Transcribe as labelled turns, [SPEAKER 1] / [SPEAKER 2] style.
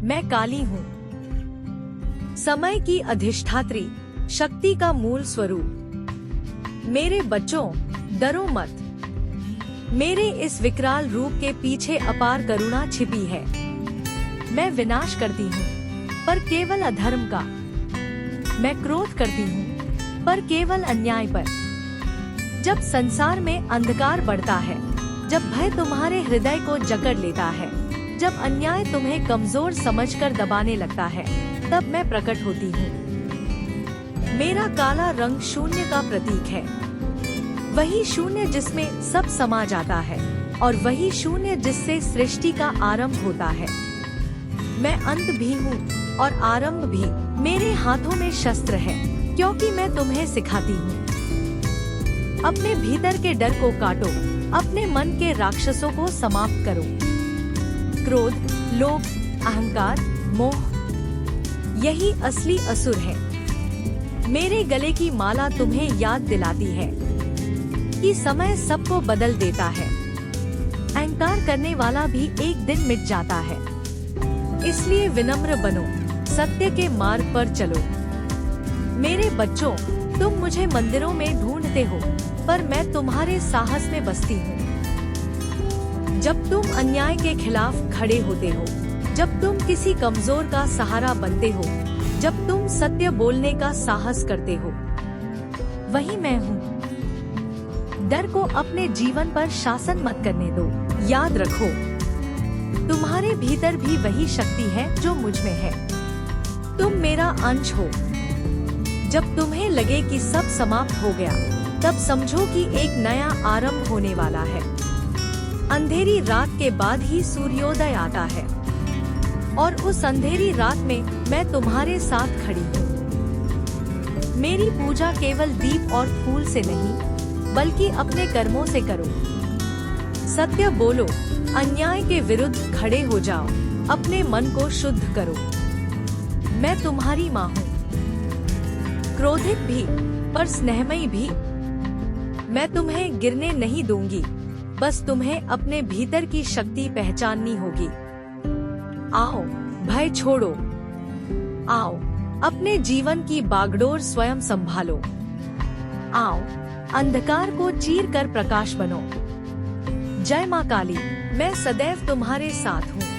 [SPEAKER 1] मैं काली हूँ, समय की अधिष्ठात्री, शक्ति का मूल स्वरूप। मेरे बच्चों, डरो मत। मेरे इस विकराल रूप के पीछे अपार करुणा छिपी है। मैं विनाश करती हूँ, पर केवल अधर्म का। मैं क्रोध करती हूँ, पर केवल अन्याय पर। जब संसार में अंधकार बढ़ता है, जब भय तुम्हारे हृदय को जकड़ लेता है, जब अन्याय तुम्हें कमजोर समझकर दबाने लगता है, तब मैं प्रकट होती हूँ। मेरा काला रंग शून्य का प्रतीक है, वही शून्य जिसमें सब समा जाता है, और वही शून्य जिससे सृष्टि का आरंभ होता है। मैं अंत भी हूँ और आरंभ भी। मेरे हाथों में शस्त्र है, क्योंकि मैं तुम्हें सिखाती हूँ। अपने भीतर के डर को काटो, अपने मन के राक्षसों को समाप्त करो। क्रोध, लोभ, अहंकार, मोह, यही असली असुर है। मेरे गले की माला तुम्हें याद दिलाती है कि समय सबको बदल देता है। अहंकार करने वाला भी एक दिन मिट जाता है। इसलिए विनम्र बनो, सत्य के मार्ग पर चलो। मेरे बच्चों, तुम मुझे मंदिरों में ढूंढते हो, पर मैं तुम्हारे साहस में बसती हूँ। जब तुम अन्याय के खिलाफ खड़े होते हो, जब तुम किसी कमजोर का सहारा बनते हो, जब तुम सत्य बोलने का साहस करते हो, वही मैं हूँ। डर को अपने जीवन पर शासन मत करने दो। याद रखो, तुम्हारे भीतर भी वही शक्ति है जो मुझ में है। तुम मेरा अंश हो। जब तुम्हें लगे कि सब समाप्त हो गया, तब समझो कि एक नया आरंभ होने वाला है। अंधेरी रात के बाद ही सूर्योदय आता है, और उस अंधेरी रात में मैं तुम्हारे साथ खड़ी हूँ। मेरी पूजा केवल दीप और फूल से नहीं, बल्कि अपने कर्मों से करो। सत्य बोलो, अन्याय के विरुद्ध खड़े हो जाओ, अपने मन को शुद्ध करो। मैं तुम्हारी माँ हूँ, क्रोधित भी पर स्नेहमयी भी। मैं तुम्हें गिरने नहीं दूंगी, बस तुम्हें अपने भीतर की शक्ति पहचाननी होगी। आओ, भय छोड़ो। आओ, अपने जीवन की बागडोर स्वयं संभालो। आओ, अंधकार को चीर कर प्रकाश बनो। जय माँ काली, मैं सदैव तुम्हारे साथ हूँ।